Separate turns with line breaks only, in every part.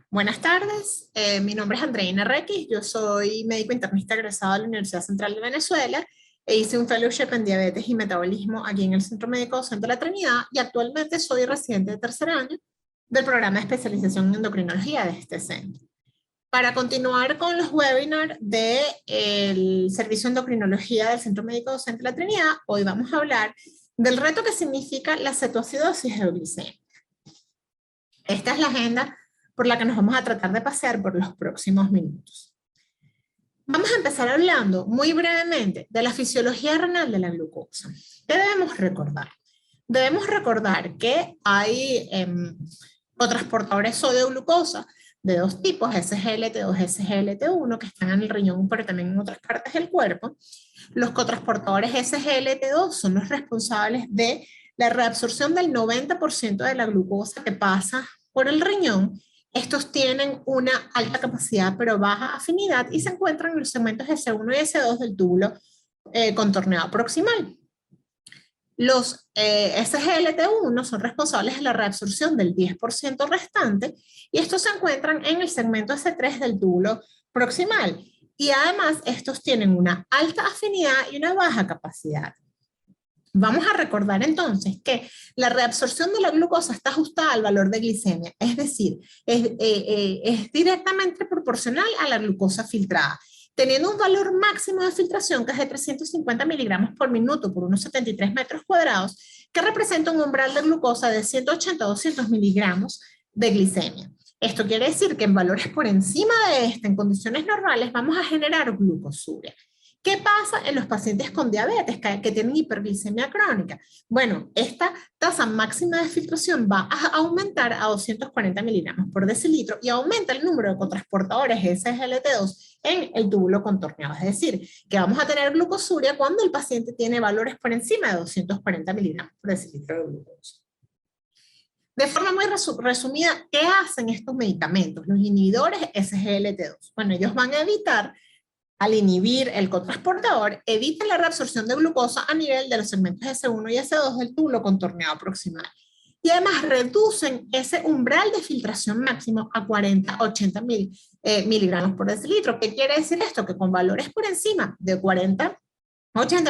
Buenas tardes, mi nombre es Andreina Requis, yo soy médico internista egresado de la Universidad Central de Venezuela e hice un fellowship en diabetes y metabolismo aquí en el Centro Médico Docente de la Trinidad y actualmente soy residente de tercer año del programa de especialización en endocrinología de este centro. Para continuar con los webinars del Servicio de Endocrinología del Centro Médico Docente de la Trinidad, hoy vamos a hablar del reto que significa la cetoacidosis euglicémica. Esta es la agenda por la que nos vamos a tratar de pasear por los próximos minutos. Vamos a empezar hablando muy brevemente de la fisiología renal de la glucosa. ¿Qué debemos recordar? Debemos recordar que hay cotransportadores sodio-glucosa de dos tipos, SGLT2 y SGLT1, que están en el riñón, pero también en otras partes del cuerpo. Los cotransportadores SGLT2 son los responsables de la reabsorción del 90% de la glucosa que pasa por el riñón. Estos tienen una alta capacidad pero baja afinidad y se encuentran en los segmentos S1 y S2 del túbulo contorneado proximal. Los SGLT1 son responsables de la reabsorción del 10% restante y estos se encuentran en el segmento S3 del túbulo proximal. Y además estos tienen una alta afinidad y una baja capacidad. Vamos a recordar entonces que la reabsorción de la glucosa está ajustada al valor de glicemia, es decir, es directamente proporcional a la glucosa filtrada, teniendo un valor máximo de filtración que es de 350 miligramos por minuto por unos 73 metros cuadrados, que representa un umbral de glucosa de 180 a 200 miligramos de glicemia. Esto quiere decir que en valores por encima de este, en condiciones normales, vamos a generar glucosuria. ¿Qué pasa en los pacientes con diabetes que tienen hiperglicemia crónica? Bueno, esta tasa máxima de filtración va a aumentar a 240 miligramos por decilitro y aumenta el número de cotransportadores SGLT2 en el túbulo contorneado. Es decir, que vamos a tener glucosuria cuando el paciente tiene valores por encima de 240 miligramos por decilitro de glucosa. De forma muy resumida, ¿qué hacen estos medicamentos? Los inhibidores SGLT2. Bueno, ellos van a evitar, al inhibir el cotransportador, evita la reabsorción de glucosa a nivel de los segmentos S1 y S2 del túbulo contorneado proximal. Y además reducen ese umbral de filtración máximo a 40-80 miligramos por decilitro. ¿Qué quiere decir esto? Que con valores por encima de 40-80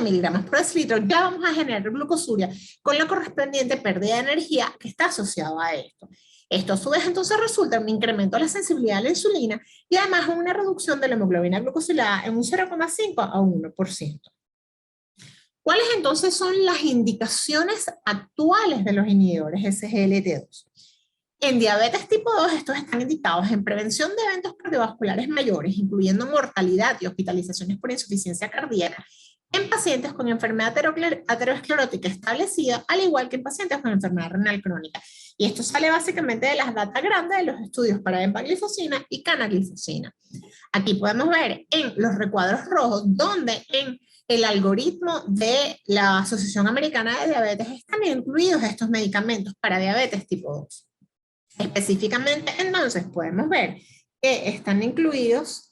miligramos por decilitro ya vamos a generar glucosuria con la correspondiente pérdida de energía que está asociada a esto. Esto a su vez entonces resulta en un incremento de la sensibilidad a la insulina y además una reducción de la hemoglobina glucosilada en un 0,5 a 1%. ¿Cuáles entonces son las indicaciones actuales de los inhibidores SGLT2? En diabetes tipo 2 estos están indicados en prevención de eventos cardiovasculares mayores, incluyendo mortalidad y hospitalizaciones por insuficiencia cardíaca, en pacientes con enfermedad aterosclerótica establecida, al igual que en pacientes con enfermedad renal crónica. Y esto sale básicamente de las datas grandes de los estudios para empaglifosina y canaglifosina. Aquí podemos ver en los recuadros rojos donde en el algoritmo de la Asociación Americana de Diabetes están incluidos estos medicamentos para diabetes tipo 2. Específicamente, entonces, podemos ver que están incluidos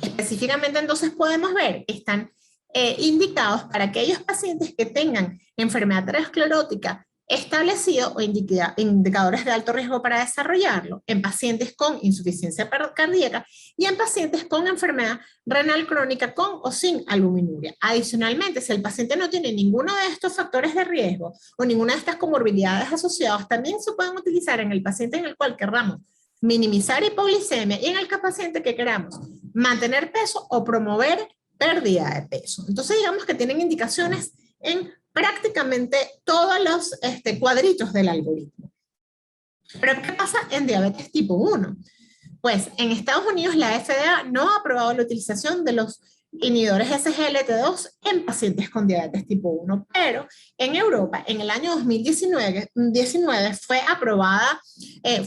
específicamente entonces podemos ver que están indicados para aquellos pacientes que tengan enfermedad aterosclerótica establecida o indicadores de alto riesgo para desarrollarlo, en pacientes con insuficiencia cardíaca y en pacientes con enfermedad renal crónica con o sin albuminuria. Adicionalmente, si el paciente no tiene ninguno de estos factores de riesgo o ninguna de estas comorbilidades asociadas, también se pueden utilizar en el paciente en el cual querramos minimizar hipoglicemia y en el paciente que queramos mantener peso o promover pérdida de peso. Entonces digamos que tienen indicaciones en prácticamente todos los cuadritos del algoritmo. Pero ¿qué pasa en diabetes tipo 1? Pues en Estados Unidos la FDA no ha aprobado la utilización de los inhibidores SGLT2 en pacientes con diabetes tipo 1, pero en Europa en el año 2019 fue aprobada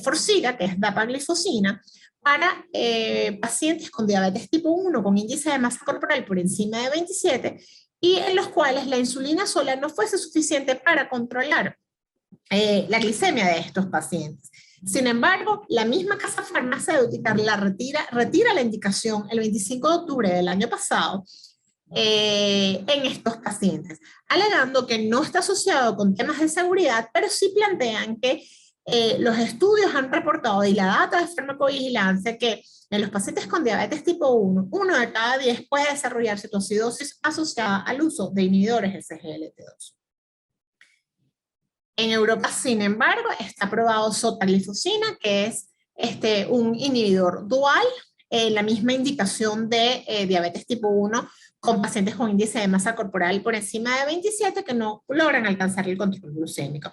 Forxiga, que es dapaglifosina, para pacientes con diabetes tipo 1 con índice de masa corporal por encima de 27 y en los cuales la insulina sola no fuese suficiente para controlar la glicemia de estos pacientes. Sin embargo, la misma casa farmacéutica retira la indicación el 25 de octubre del año pasado en estos pacientes, alegando que no está asociado con temas de seguridad, pero sí plantean que los estudios han reportado y la data de farmacovigilancia que en los pacientes con diabetes tipo 1 de cada 10 puede desarrollar cetoacidosis asociada al uso de inhibidores SGLT2. En Europa, sin embargo, está aprobado sotaglifosina, que es un inhibidor dual, la misma indicación de diabetes tipo 1 con pacientes con índice de masa corporal por encima de 27 que no logran alcanzar el control glucémico.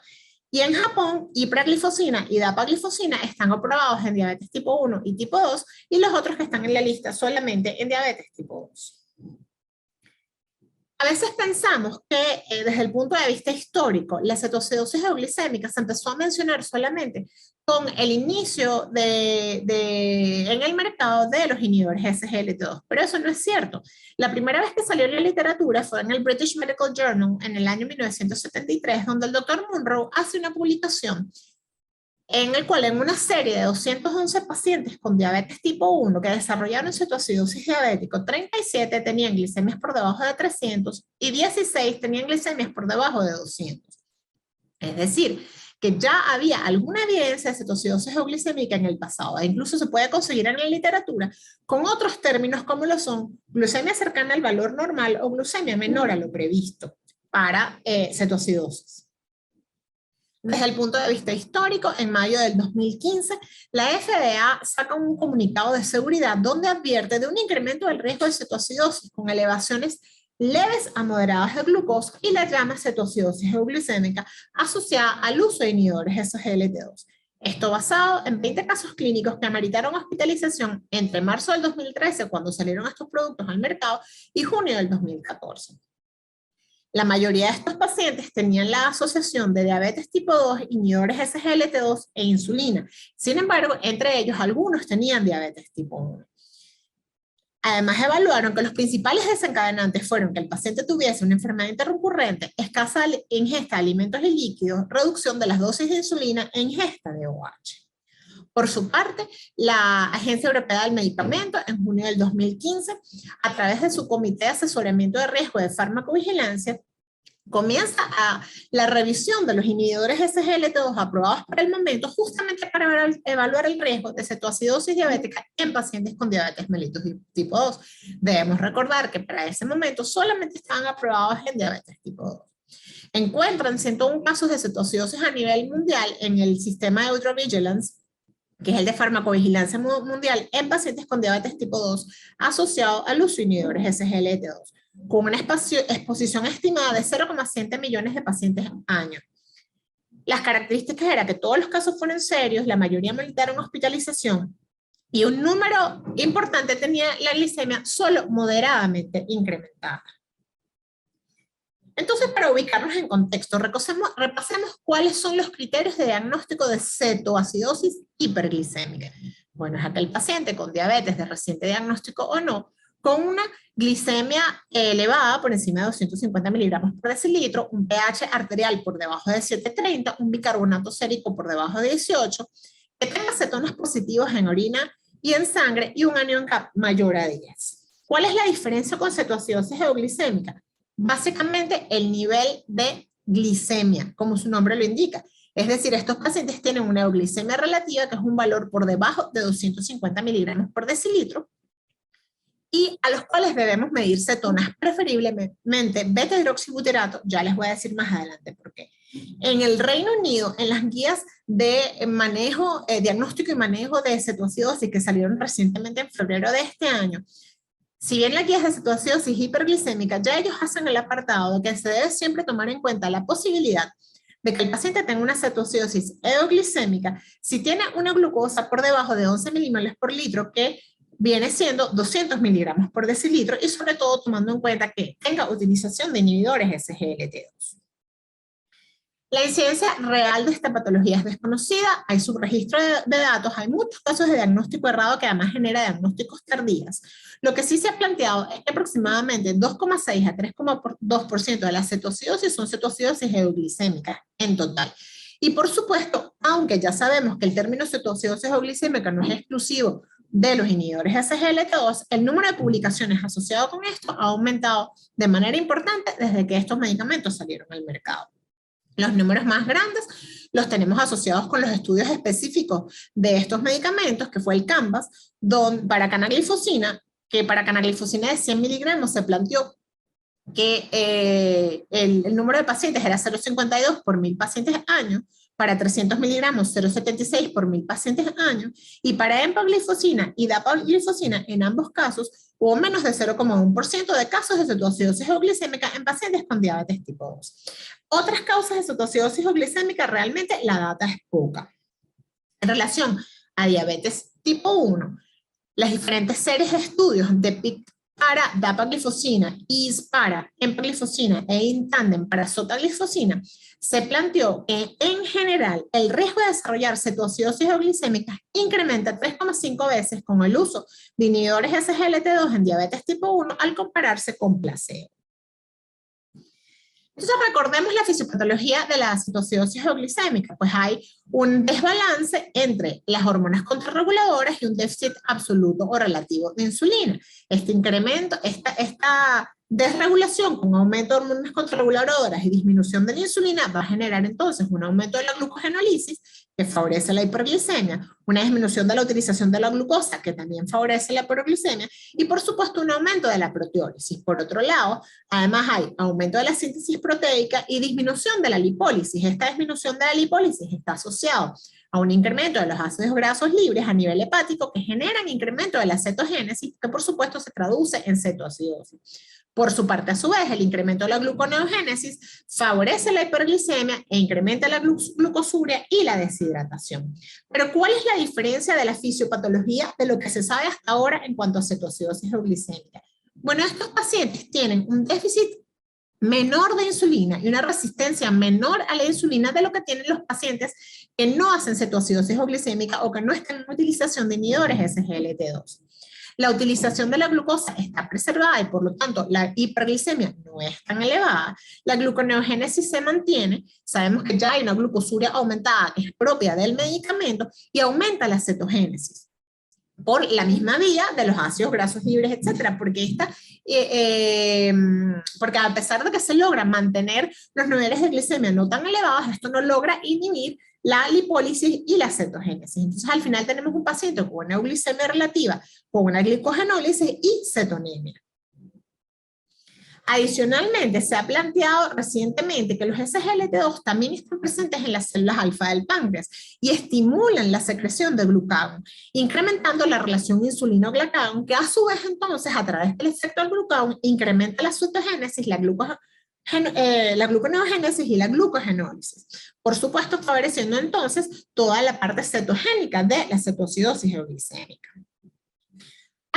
Y en Japón, hipraglifosina y dapaglifosina están aprobados en diabetes tipo 1 y tipo 2, y los otros que están en la lista solamente en diabetes tipo 2. A veces pensamos que desde el punto de vista histórico, la cetoacidosis euglicémica se empezó a mencionar solamente con el inicio en el mercado de los inhibidores SGLT2, pero eso no es cierto. La primera vez que salió en la literatura fue en el British Medical Journal en el año 1973, donde el Dr. Munro hace una publicación en el cual en una serie de 211 pacientes con diabetes tipo 1 que desarrollaron cetoacidosis diabético, 37 tenían glicemias por debajo de 300 y 16 tenían glicemias por debajo de 200. Es decir, que ya había alguna evidencia de cetoacidosis euglicémica en el pasado, e incluso se puede conseguir en la literatura con otros términos como lo son glucemia cercana al valor normal o glucemia menor a lo previsto para cetoacidosis. Desde el punto de vista histórico, en mayo del 2015, la FDA saca un comunicado de seguridad donde advierte de un incremento del riesgo de cetoacidosis con elevaciones leves a moderadas de glucosa y la llama cetoacidosis euglicémica asociada al uso de inhibidores SGLT2. Esto basado en 20 casos clínicos que ameritaron hospitalización entre marzo del 2013, cuando salieron estos productos al mercado, y junio del 2014. La mayoría de estos pacientes tenían la asociación de diabetes tipo 2, inhibidores SGLT2 e insulina. Sin embargo, entre ellos algunos tenían diabetes tipo 1. Además, evaluaron que los principales desencadenantes fueron que el paciente tuviese una enfermedad interrecurrente, escasa ingesta de alimentos y líquidos, reducción de las dosis de insulina e ingesta de OH. Por su parte, la Agencia Europea del Medicamento, en junio del 2015, a través de su Comité de Asesoramiento de Riesgo de Farmacovigilancia, comienza la revisión de los inhibidores SGLT2 aprobados para el momento, justamente para evaluar el riesgo de cetoacidosis diabética en pacientes con diabetes mellitus tipo 2. Debemos recordar que para ese momento solamente estaban aprobados en diabetes tipo 2. Encuentran 101 casos de cetoacidosis a nivel mundial en el sistema de Eutrovigilance, que es el de farmacovigilancia mundial, en pacientes con diabetes tipo 2 asociado al uso de inhibidores SGLT2, con una exposición estimada de 0,7 millones de pacientes año. Las características eran que todos los casos fueron serios, la mayoría meritaron hospitalización, y un número importante tenía la glicemia solo moderadamente incrementada. Entonces, para ubicarnos en contexto, repasemos cuáles son los criterios de diagnóstico de cetoacidosis hiperglicémica. Bueno, es aquel paciente con diabetes de reciente diagnóstico o no, con una glicemia elevada por encima de 250 miligramos por decilitro, un pH arterial por debajo de 730, un bicarbonato sérico por debajo de 18, que tenga cetonas positivos en orina y en sangre y un anion CAP mayor a 10. ¿Cuál es la diferencia con cetoacidosis euglicémica? Básicamente el nivel de glicemia, como su nombre lo indica. Es decir, estos pacientes tienen una euglicemia relativa, que es un valor por debajo de 250 miligramos por decilitro, y a los cuales debemos medir cetonas, preferiblemente beta-hidroxibutirato. Ya les voy a decir más adelante por qué. En el Reino Unido, en las guías de manejo, diagnóstico y manejo de cetoacidosis que salieron recientemente en febrero de este año, si bien la guía de cetoacidosis hiperglicémica, ya ellos hacen el apartado de que se debe siempre tomar en cuenta la posibilidad de que el paciente tenga una cetoacidosis euglicémica si tiene una glucosa por debajo de 11 milimoles por litro, que viene siendo 200 miligramos por decilitro, y sobre todo tomando en cuenta que tenga utilización de inhibidores SGLT2. La incidencia real de esta patología es desconocida, hay subregistro de datos, hay muchos casos de diagnóstico errado que además genera diagnósticos tardíos. Lo que sí se ha planteado es que aproximadamente 2,6 a 3,2% de las cetoacidosis son cetoacidosis euglicémicas en total. Y por supuesto, aunque ya sabemos que el término cetoacidosis euglicémica no es exclusivo de los inhibidores SGLT2, el número de publicaciones asociado con esto ha aumentado de manera importante desde que estos medicamentos salieron al mercado. Los números más grandes los tenemos asociados con los estudios específicos de estos medicamentos, que fue el CANVAS, para canaglifosina, que para canaglifosina de 100 miligramos se planteó que el número de pacientes era 0,52 por 1000 pacientes año, para 300 miligramos 0,76 por 1000 pacientes año, y para empaglifosina y dapaglifosina en ambos casos hubo menos de 0,1% de casos de cetoacidosis euglicémica en pacientes con diabetes tipo 2. Otras causas de cetoacidosis euglicémica, realmente la data es poca. En relación a diabetes tipo 1, las diferentes series de estudios de PIC para dapaglifosina, IS para empaglifosina e INTANDEM para sotaglifosina, se planteó que en general el riesgo de desarrollar cetoacidosis euglicémica incrementa 3,5 veces con el uso de inhibidores SGLT2 en diabetes tipo 1 al compararse con placebo. Entonces recordemos la fisiopatología de la cetoacidosis euglicémica, pues hay un desbalance entre las hormonas contrarreguladoras y un déficit absoluto o relativo de insulina. Este incremento, esta desregulación con aumento de hormonas contrarreguladoras y disminución de la insulina va a generar entonces un aumento de la glucogenólisis que favorece la hiperglicemia, una disminución de la utilización de la glucosa que también favorece la hiperglicemia y por supuesto un aumento de la proteólisis. Por otro lado, además hay aumento de la síntesis proteica y disminución de la lipólisis. Esta disminución de la lipólisis está asociada a un incremento de los ácidos grasos libres a nivel hepático que generan incremento de la cetogénesis que por supuesto se traduce en cetoacidosis. Por su parte, a su vez, el incremento de la gluconeogénesis favorece la hiperglicemia e incrementa la glucosuria y la deshidratación. Pero, ¿cuál es la diferencia de la fisiopatología de lo que se sabe hasta ahora en cuanto a cetoacidosis euglicémica? Bueno, estos pacientes tienen un déficit menor de insulina y una resistencia menor a la insulina de lo que tienen los pacientes que no hacen cetoacidosis euglicémica o que no están en utilización de inhibidores SGLT2. La utilización de la glucosa está preservada y por lo tanto la hiperglicemia no es tan elevada, la gluconeogénesis se mantiene, sabemos que ya hay una glucosuria aumentada que es propia del medicamento y aumenta la cetogénesis por la misma vía de los ácidos grasos libres, etcétera, porque porque a pesar de que se logra mantener los niveles de glicemia no tan elevados, esto no logra inhibir la lipólisis y la cetogénesis. Entonces, al final tenemos un paciente con una euglicemia relativa, con una glicogenólisis y cetonemia. Adicionalmente, se ha planteado recientemente que los SGLT2 también están presentes en las células alfa del páncreas y estimulan la secreción de glucagón, incrementando la relación insulino-glucagón, que a su vez entonces, a través del efecto del glucagón, incrementa la cetogénesis, la gluconeogénesis y la glucogenólisis. Por supuesto, favoreciendo entonces toda la parte cetogénica de la cetoacidosis euglicémica.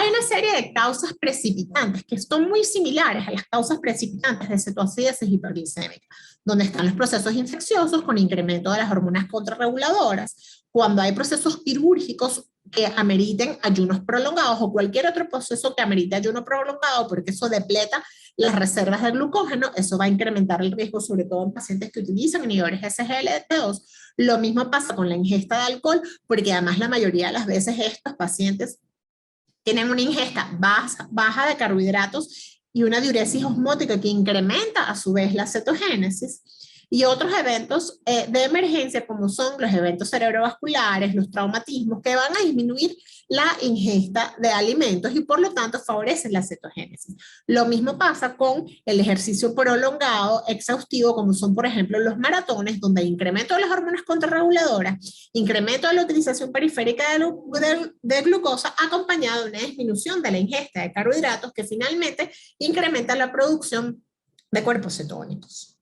Hay una serie de causas precipitantes que son muy similares a las causas precipitantes de cetoacidosis hiperglicémica, donde están los procesos infecciosos con incremento de las hormonas contrarreguladoras, cuando hay procesos quirúrgicos que ameriten ayunos prolongados o cualquier otro proceso que amerite ayuno prolongado porque eso depleta las reservas de glucógeno, eso va a incrementar el riesgo sobre todo en pacientes que utilizan inhibidores SGLT2. Lo mismo pasa con la ingesta de alcohol porque además la mayoría de las veces estos pacientes tienen una ingesta baja de carbohidratos y una diuresis osmótica que incrementa a su vez la cetogénesis. Y otros eventos de emergencia como son los eventos cerebrovasculares, los traumatismos, que van a disminuir la ingesta de alimentos y por lo tanto favorecen la cetogénesis. Lo mismo pasa con el ejercicio prolongado, exhaustivo, como son por ejemplo los maratones, donde hay incremento de las hormonas contrarreguladoras, incremento de la utilización periférica de glucosa, acompañado de una disminución de la ingesta de carbohidratos que finalmente incrementa la producción de cuerpos cetónicos.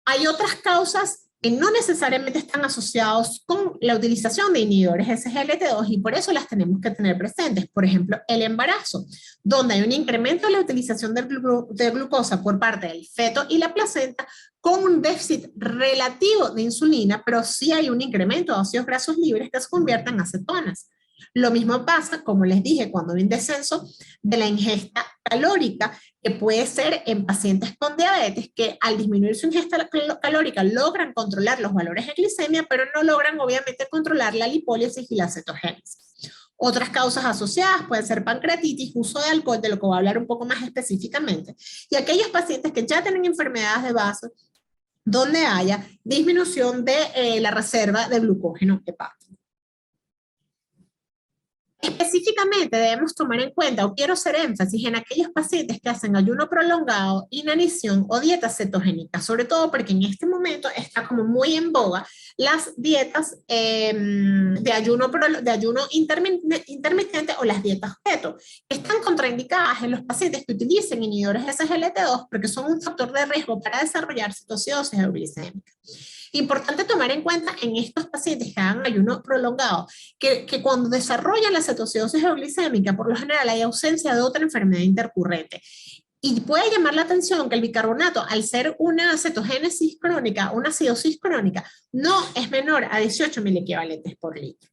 Hay otras causas que no necesariamente están asociados con la utilización de inhibidores SGLT2 y por eso las tenemos que tener presentes. Por ejemplo, el embarazo, donde hay un incremento de la utilización de glucosa por parte del feto y la placenta con un déficit relativo de insulina, pero sí hay un incremento de ácidos grasos libres que se convierten en acetonas. Lo mismo pasa, como les dije, cuando hay un descenso de la ingesta calórica, que puede ser en pacientes con diabetes que al disminuir su ingesta calórica logran controlar los valores de glicemia, pero no logran obviamente controlar la lipólisis y la cetogénesis. Otras causas asociadas pueden ser pancreatitis, uso de alcohol, de lo que voy a hablar un poco más específicamente, y aquellos pacientes que ya tienen enfermedades de base donde haya disminución de la reserva de glucógeno hepático. Específicamente debemos tomar en cuenta, o quiero hacer énfasis en aquellos pacientes que hacen ayuno prolongado, inanición o dieta cetogénica, sobre todo porque en este momento está como muy en boga las dietas de ayuno intermitente o las dietas keto, que están contraindicadas en los pacientes que utilicen inhibidores SGLT2 porque son un factor de riesgo para desarrollar cetoacidosis euglicémica. Importante tomar en cuenta en estos pacientes que hagan ayuno prolongado, que cuando desarrollan la cetoacidosis euglicémica, por lo general hay ausencia de otra enfermedad intercurrente. Y puede llamar la atención que el bicarbonato, al ser una cetogénesis crónica, una acidosis crónica, no es menor a 18 miliequivalentes por litro.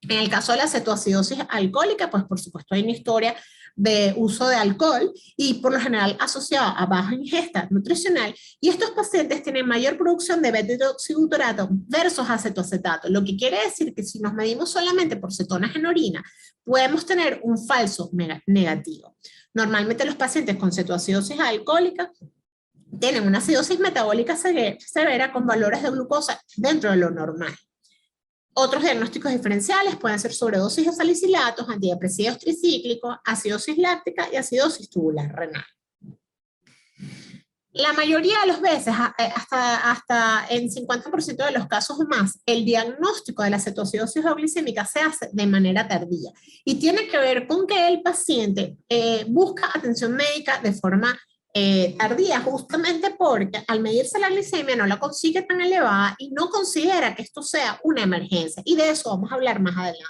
En el caso de la cetoacidosis alcohólica, pues por supuesto hay una historia de uso de alcohol y por lo general asociado a baja ingesta nutricional, y estos pacientes tienen mayor producción de beta-hidroxibutirato versus acetoacetato, lo que quiere decir que si nos medimos solamente por cetonas en orina, podemos tener un falso negativo. Normalmente los pacientes con cetoacidosis alcohólica tienen una acidosis metabólica severa con valores de glucosa dentro de lo normal. Otros diagnósticos diferenciales pueden ser sobredosis de salicilatos, antidepresivos tricíclicos, acidosis láctica y acidosis tubular renal. La mayoría de las veces, hasta en 50% de los casos o más, el diagnóstico de la cetoacidosis euglicémica se hace de manera tardía y tiene que ver con que el paciente busca atención médica de forma tardía, justamente porque al medirse la glicemia no la consigue tan elevada y no considera que esto sea una emergencia, y de eso vamos a hablar más adelante.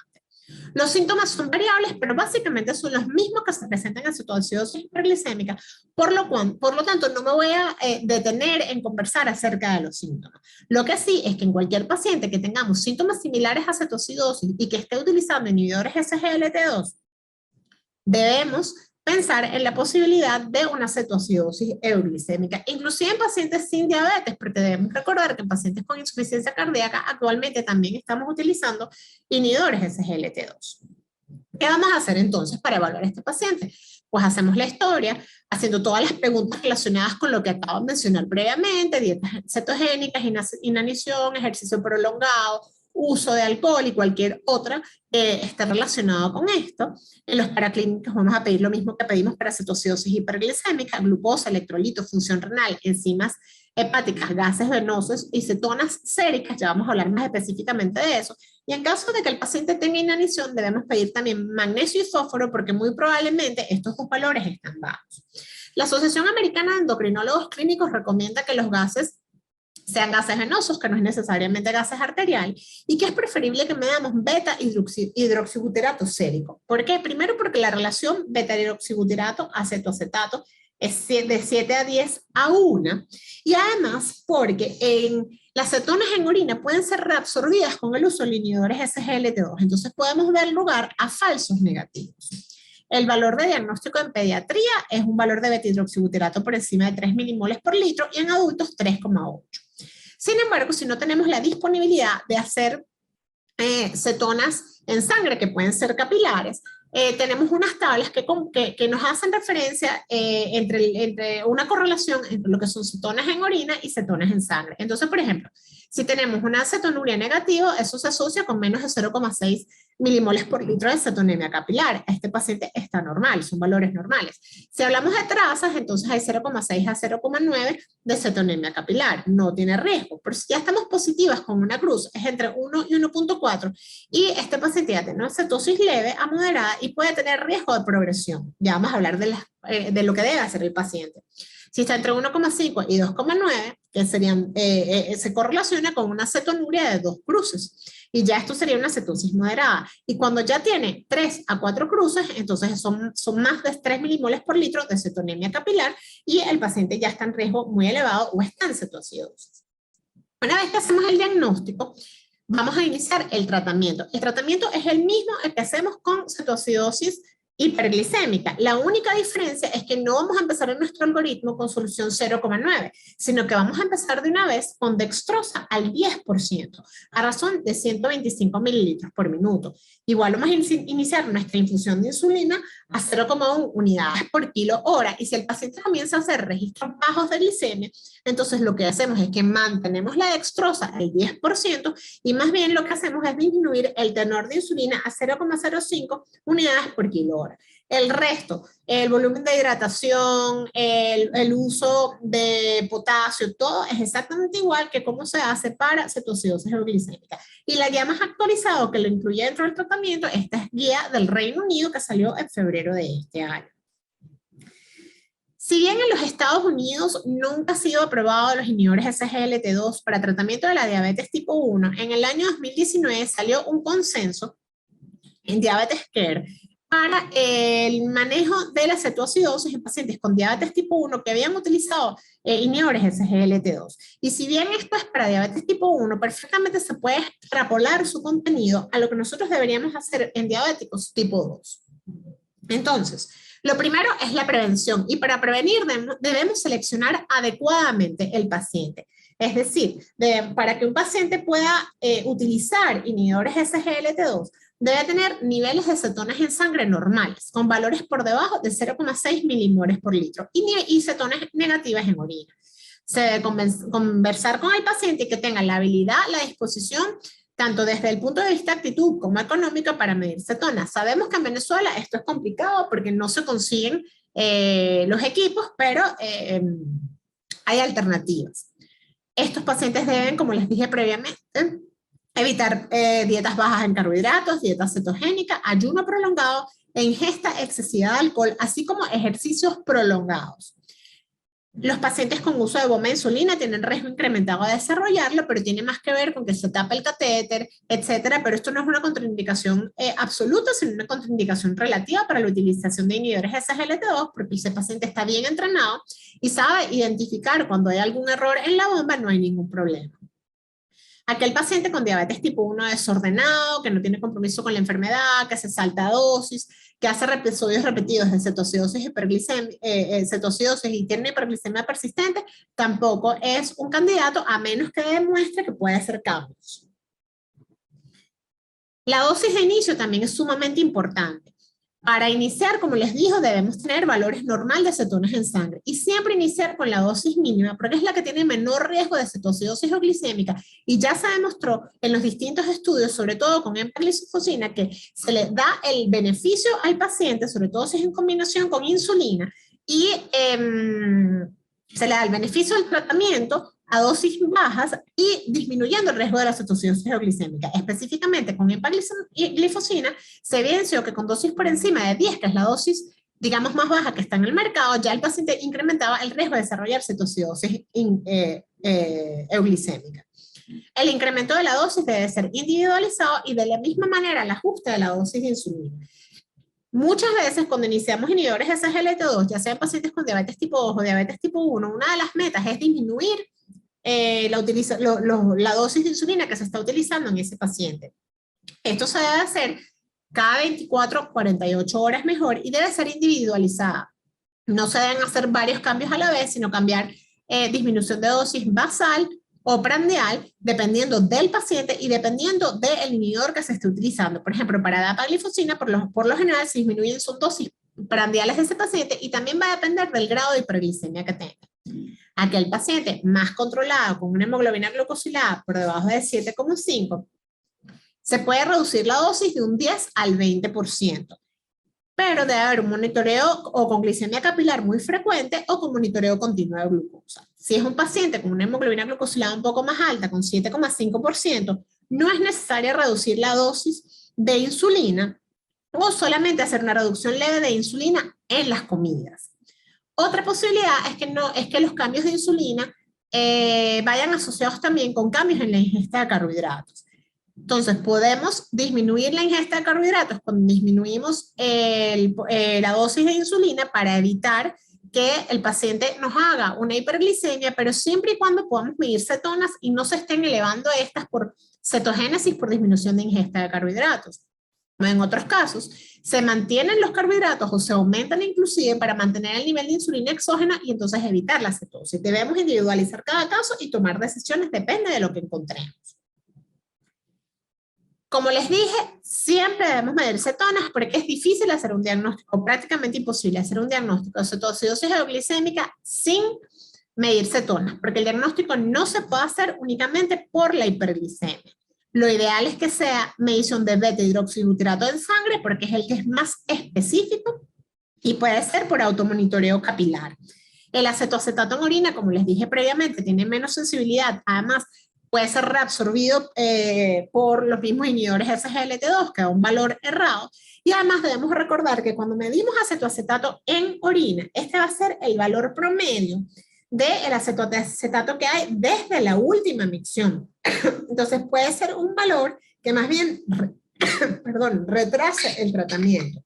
Los síntomas son variables, pero básicamente son los mismos que se presentan en cetoacidosis hiperglicémica, por lo tanto no me voy a detener en conversar acerca de los síntomas. Lo que sí es que en cualquier paciente que tengamos síntomas similares a cetoacidosis y que esté utilizando inhibidores SGLT2, debemos pensar en la posibilidad de una cetoacidosis euglicémica, inclusive en pacientes sin diabetes, porque debemos recordar que en pacientes con insuficiencia cardíaca actualmente también estamos utilizando inhibidores SGLT2. ¿Qué vamos a hacer entonces para evaluar a este paciente? Pues hacemos la historia, haciendo todas las preguntas relacionadas con lo que acabo de mencionar previamente: dietas cetogénicas, inanición, ejercicio prolongado, uso de alcohol y cualquier otra que esté relacionado con esto. En los paraclínicos vamos a pedir lo mismo que pedimos para cetoacidosis hiperglicémica: glucosa, electrolitos, función renal, enzimas hepáticas, gases venosos y cetonas séricas. Ya vamos a hablar más específicamente de eso. Y en caso de que el paciente tenga inanición, debemos pedir también magnesio y fósforo, porque muy probablemente estos dos valores están bajos. La Asociación Americana de Endocrinólogos Clínicos recomienda que los gases sean gases venosos, que no es necesariamente gases arteriales, y que es preferible que medamos beta-hidroxibutirato sérico. ¿Por qué? Primero porque la relación beta-hidroxibutirato-acetoacetato es de 7 a 10 a 1, y además porque las cetonas en orina pueden ser reabsorbidas con el uso de inhibidores SGLT2, entonces podemos dar lugar a falsos negativos. El valor de diagnóstico en pediatría es un valor de beta-hidroxibutirato por encima de 3 milimoles por litro y en adultos 3,8. Sin embargo, si no tenemos la disponibilidad de hacer cetonas en sangre, que pueden ser capilares, tenemos unas tablas que nos hacen referencia entre una correlación entre lo que son cetonas en orina y cetonas en sangre. Entonces, por ejemplo, si tenemos una cetonuria negativa, eso se asocia con menos de 0,6 milimoles por litro de cetonemia capilar. Este paciente está normal, son valores normales. Si hablamos de trazas, entonces hay 0,6 a 0,9 de cetonemia capilar, no tiene riesgo. Pero si ya estamos positivas con una cruz, es entre 1 y 1,4, y este paciente ya tiene una cetosis leve a moderada y puede tener riesgo de progresión. Ya vamos a hablar de lo que debe hacer el paciente. Si está entre 1,5 y 2,9, que se correlaciona con una cetonuria de 2 cruces. Y ya esto sería una cetosis moderada. Y cuando ya tiene 3 a 4 cruces, entonces son más de 3 milimoles por litro de cetonemia capilar, y el paciente ya está en riesgo muy elevado o está en cetoacidosis. Una vez que hacemos el diagnóstico, vamos a iniciar el tratamiento. El tratamiento es el mismo el que hacemos con cetoacidosis hiperglicémica. La única diferencia es que no vamos a empezar en nuestro algoritmo con solución 0,9, sino que vamos a empezar de una vez con dextrosa al 10%, a razón de 125 mililitros por minuto. Igual vamos a iniciar nuestra infusión de insulina a 0,1 unidades por kilo hora, y si el paciente comienza a hacer registros bajos de glicemia, entonces lo que hacemos es que mantenemos la dextrosa al 10%, y más bien lo que hacemos es disminuir el tenor de insulina a 0,05 unidades por kilo hora. El resto, el volumen de hidratación, el uso de potasio, todo es exactamente igual que cómo se hace para cetoacidosis euglicémica. Y la guía más actualizada que lo incluye dentro del tratamiento, esta es guía del Reino Unido que salió en febrero de este año. Si bien en los Estados Unidos nunca ha sido aprobado los inhibidores SGLT2 para tratamiento de la diabetes tipo 1, en el año 2019 salió un consenso en Diabetes Care para el manejo de la cetoacidosis en pacientes con diabetes tipo 1 que habían utilizado inhibidores SGLT2. Y si bien esto es para diabetes tipo 1, perfectamente se puede extrapolar su contenido a lo que nosotros deberíamos hacer en diabéticos tipo 2. Entonces, lo primero es la prevención, y para prevenir debemos seleccionar adecuadamente el paciente. Es decir, para que un paciente pueda utilizar inhibidores SGLT2, debe tener niveles de cetonas en sangre normales, con valores por debajo de 0,6 milimoles por litro, y cetonas negativas en orina. Se debe conversar con el paciente y que tenga la habilidad, la disposición, tanto desde el punto de vista actitud como económico, para medir cetonas. Sabemos que en Venezuela esto es complicado porque no se consiguen los equipos, pero hay alternativas. Estos pacientes deben, como les dije previamente, evitar dietas bajas en carbohidratos, dieta cetogénica, ayuno prolongado e ingesta excesiva de alcohol, así como ejercicios prolongados. Los pacientes con uso de bomba de insulina tienen riesgo incrementado de desarrollarlo, pero tiene más que ver con que se tapa el catéter, etcétera. Pero esto no es una contraindicación absoluta, sino una contraindicación relativa para la utilización de inhibidores SGLT2, porque ese paciente está bien entrenado y sabe identificar cuando hay algún error en la bomba, no hay ningún problema. Aquel paciente con diabetes tipo 1 desordenado, que no tiene compromiso con la enfermedad, que se salta dosis, que hace episodios repetidos de cetoacidosis, cetoacidosis y tiene hiperglicemia persistente, tampoco es un candidato, a menos que demuestre que puede hacer cambios. La dosis de inicio también es sumamente importante. Para iniciar, como les digo, debemos tener valores normales de cetonas en sangre, y siempre iniciar con la dosis mínima, porque es la que tiene menor riesgo de cetoacidosis o glicémica, y ya se demostró en los distintos estudios, sobre todo con empaglifosina, que se le da el beneficio al paciente, sobre todo si es en combinación con insulina, y se le da el beneficio del tratamiento a dosis bajas y disminuyendo el riesgo de la cetoacidosis glicémica. Específicamente con empaglifosina se evidenció que con dosis por encima de 10, que es la dosis, digamos, más baja que está en el mercado, ya el paciente incrementaba el riesgo de desarrollar cetoacidosis euglicémica. El incremento de la dosis debe ser individualizado, y de la misma manera el ajuste de la dosis de insulina. Muchas veces cuando iniciamos inhibidores de SGLT2, ya sean pacientes con diabetes tipo 2 o diabetes tipo 1, una de las metas es disminuir la dosis de insulina que se está utilizando en ese paciente. Esto se debe hacer cada 24 48 horas mejor, y debe ser individualizada. No se deben hacer varios cambios a la vez, sino cambiar disminución de dosis basal o prandial, dependiendo del paciente y dependiendo del inhibidor que se esté utilizando. Por ejemplo, para dapaglifosina, por lo general se disminuyen sus dosis prandiales de ese paciente, y también va a depender del grado de hiperglicemia que tenga. Aquel paciente más controlado, con una hemoglobina glucosilada por debajo de 7,5, se puede reducir la dosis de un 10 al 20%. Pero debe haber un monitoreo o con glicemia capilar muy frecuente o con monitoreo continuo de glucosa. Si es un paciente con una hemoglobina glucosilada un poco más alta, con 7,5%, no es necesario reducir la dosis de insulina, o solamente hacer una reducción leve de insulina en las comidas. Otra posibilidad es que los cambios de insulina vayan asociados también con cambios en la ingesta de carbohidratos. Entonces, podemos disminuir la ingesta de carbohidratos cuando disminuimos la dosis de insulina, para evitar que el paciente nos haga una hiperglicemia, pero siempre y cuando podamos medir cetonas y no se estén elevando estas por cetogénesis, por disminución de ingesta de carbohidratos. En otros casos, se mantienen los carbohidratos o se aumentan inclusive para mantener el nivel de insulina exógena y entonces evitar la cetosis. Debemos individualizar cada caso y tomar decisiones, depende de lo que encontremos. Como les dije, siempre debemos medir cetonas porque es difícil hacer un diagnóstico, prácticamente imposible hacer un diagnóstico de cetoacidosis euglicémica sin medir cetonas, porque el diagnóstico no se puede hacer únicamente por la hiperglicemia. Lo ideal es que sea medición de beta-hidroxibutirato en sangre porque es el que es más específico y puede ser por automonitoreo capilar. El acetoacetato en orina, como les dije previamente, tiene menos sensibilidad, además puede ser reabsorbido por los mismos inhibidores SGLT2, que da un valor errado, y además debemos recordar que cuando medimos acetoacetato en orina, este va a ser el valor promedio del acetoacetato que hay desde la última micción. Entonces puede ser un valor que más bien retrase el tratamiento.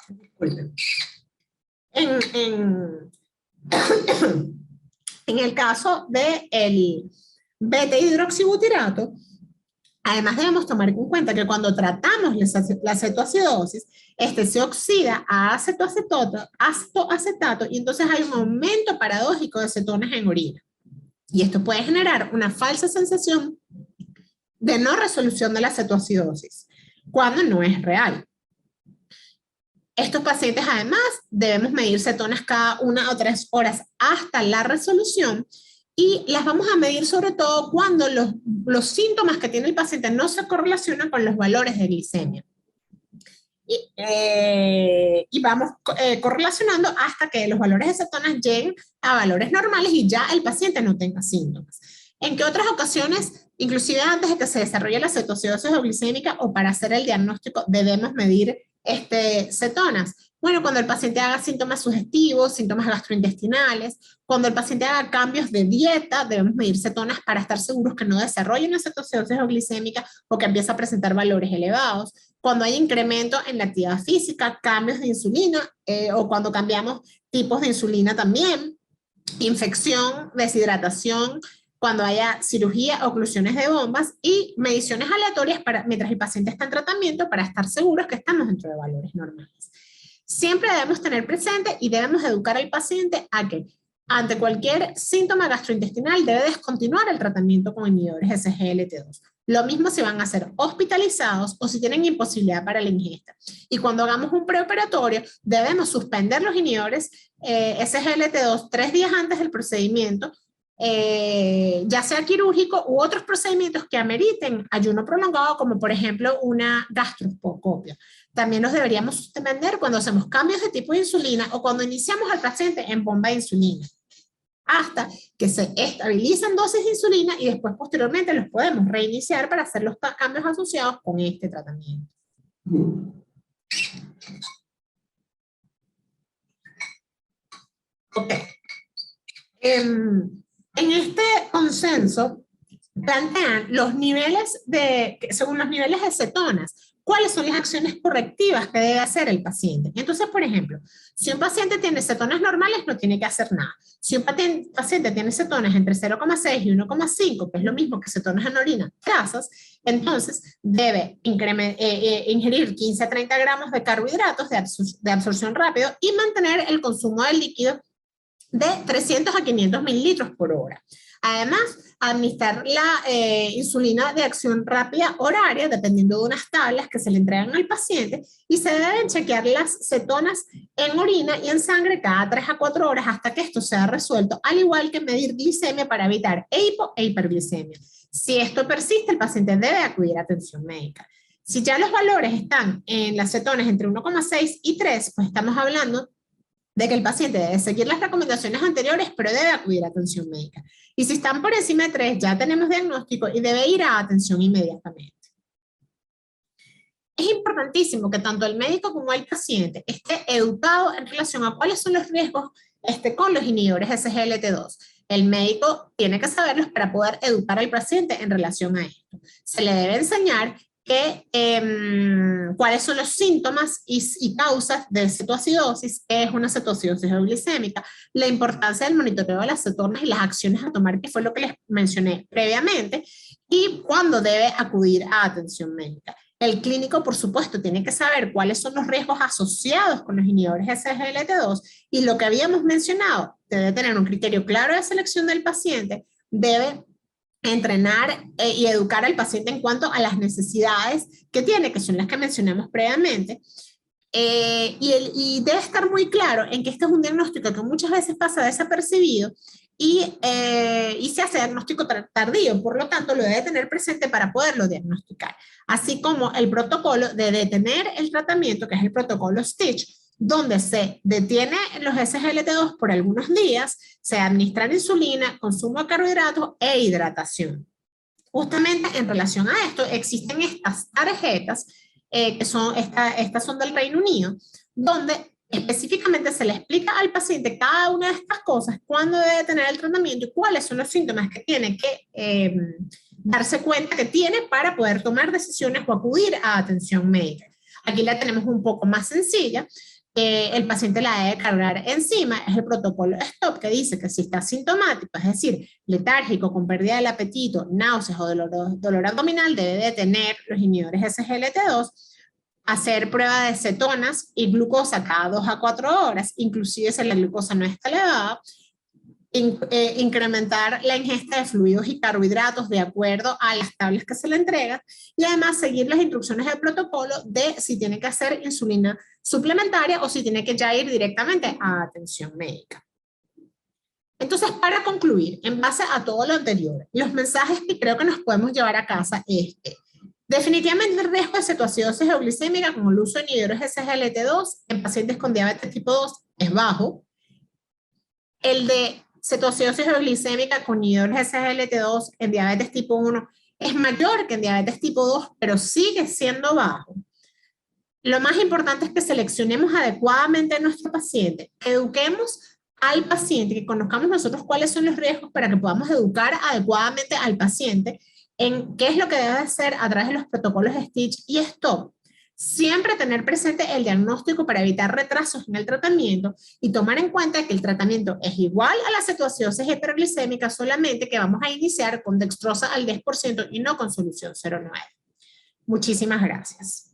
Disculpen. En el caso del beta-hidroxibutirato, además debemos tomar en cuenta que cuando tratamos la cetoacidosis, este se oxida a acetoacetato y entonces hay un aumento paradójico de cetonas en orina. Y esto puede generar una falsa sensación de no resolución de la cetoacidosis, cuando no es real. Estos pacientes además debemos medir cetonas cada 1 o 3 horas hasta la resolución y las vamos a medir sobre todo cuando los síntomas que tiene el paciente no se correlacionan con los valores de glicemia. Y vamos correlacionando hasta que los valores de cetonas lleguen a valores normales y ya el paciente no tenga síntomas. ¿En qué otras ocasiones, inclusive antes de que se desarrolle la cetoacidosis euglicémica o para hacer el diagnóstico, debemos medir cetonas? Bueno, cuando el paciente haga síntomas sugestivos, síntomas gastrointestinales, cuando el paciente haga cambios de dieta, debemos medir cetonas para estar seguros que no desarrolle una cetoacidosis euglicémica o que empiece a presentar valores elevados. Cuando hay incremento en la actividad física, cambios de insulina o cuando cambiamos tipos de insulina también, infección, deshidratación, cuando haya cirugía, oclusiones de bombas y mediciones aleatorias mientras el paciente está en tratamiento para estar seguros que estamos dentro de valores normales. Siempre debemos tener presente y debemos educar al paciente a que ante cualquier síntoma gastrointestinal debe descontinuar el tratamiento con inhibidores SGLT2. Lo mismo si van a ser hospitalizados o si tienen imposibilidad para la ingesta. Y cuando hagamos un preoperatorio, debemos suspender los inhibidores SGLT2 3 días antes del procedimiento, ya sea quirúrgico u otros procedimientos que ameriten ayuno prolongado, como por ejemplo una gastroscopia. También los deberíamos suspender cuando hacemos cambios de tipo de insulina o cuando iniciamos al paciente en bomba de insulina, hasta que se estabilizan dosis de insulina y después posteriormente los podemos reiniciar para hacer los cambios asociados con este tratamiento. Ok. En este consenso plantean los niveles según los niveles de cetonas, cuáles son las acciones correctivas que debe hacer el paciente. Entonces, por ejemplo, si un paciente tiene cetonas normales, no tiene que hacer nada. Si un paciente tiene cetonas entre 0,6 y 1,5, que es lo mismo que cetonas en orina, trazas, entonces debe ingerir 15 a 30 gramos de carbohidratos de absorción rápido y mantener el consumo de líquido de 300 a 500 mililitros por hora. Además, administrar la insulina de acción rápida horaria, dependiendo de unas tablas que se le entregan al paciente, y se deben chequear las cetonas en orina y en sangre cada 3 a 4 horas hasta que esto sea resuelto, al igual que medir glicemia para evitar hipo e hiperglicemia. Si esto persiste, el paciente debe acudir a atención médica. Si ya los valores están en las cetonas entre 1,6 y 3, pues estamos hablando de que el paciente debe seguir las recomendaciones anteriores, pero debe acudir a atención médica. Y si están por encima de 3, ya tenemos diagnóstico y debe ir a atención inmediatamente. Es importantísimo que tanto el médico como el paciente esté educado en relación a cuáles son los riesgos con los inhibidores SGLT2. El médico tiene que saberlos para poder educar al paciente en relación a esto. Se le debe enseñar cuáles son los síntomas y causas de cetoacidosis, qué es una cetoacidosis euglicémica, la importancia del monitoreo de las cetonas y las acciones a tomar, que fue lo que les mencioné previamente, y cuándo debe acudir a atención médica. El clínico, por supuesto, tiene que saber cuáles son los riesgos asociados con los inhibidores SGLT2 y lo que habíamos mencionado, debe tener un criterio claro de selección del paciente, debe entrenar y educar al paciente en cuanto a las necesidades que tiene, que son las que mencionamos previamente, y debe estar muy claro en que este es un diagnóstico que muchas veces pasa desapercibido y se hace diagnóstico tardío, por lo tanto lo debe tener presente para poderlo diagnosticar, así como el protocolo de detener el tratamiento, que es el protocolo STITCH, donde se detiene los SGLT2 por algunos días, se administra insulina, consumo de carbohidratos e hidratación. Justamente en relación a esto existen estas tarjetas, que son, estas son del Reino Unido, donde específicamente se le explica al paciente cada una de estas cosas, cuándo debe tener el tratamiento y cuáles son los síntomas que tiene que darse cuenta que tiene para poder tomar decisiones o acudir a atención médica. Aquí la tenemos un poco más sencilla. El paciente la debe cargar encima, es el protocolo STOP, que dice que si está sintomático, es decir, letárgico, con pérdida del apetito, náuseas o dolor abdominal, debe de tener los inhibidores SGLT2, hacer prueba de cetonas y glucosa cada 2 a 4 horas, inclusive si la glucosa no está elevada, incrementar la ingesta de fluidos y carbohidratos de acuerdo a las tablas que se le entregan y además seguir las instrucciones del protocolo de si tiene que hacer insulina suplementaria o si tiene que ya ir directamente a atención médica. Entonces, para concluir, en base a todo lo anterior, los mensajes que creo que nos podemos llevar a casa es que definitivamente el riesgo de cetoacidosis euglicémica con el uso de inhibidores SGLT2 en pacientes con diabetes tipo 2 es bajo. El de cetoacidosis euglicémica con inhibidores SGLT2 en diabetes tipo 1 es mayor que en diabetes tipo 2, pero sigue siendo bajo. Lo más importante es que seleccionemos adecuadamente a nuestro paciente, eduquemos al paciente, que conozcamos nosotros cuáles son los riesgos para que podamos educar adecuadamente al paciente en qué es lo que debe hacer a través de los protocolos STITCH y STOP. Siempre tener presente el diagnóstico para evitar retrasos en el tratamiento y tomar en cuenta que el tratamiento es igual a la cetoacidosis hiperglicémica, solamente que vamos a iniciar con dextrosa al 10% y no con solución 0,9. Muchísimas gracias.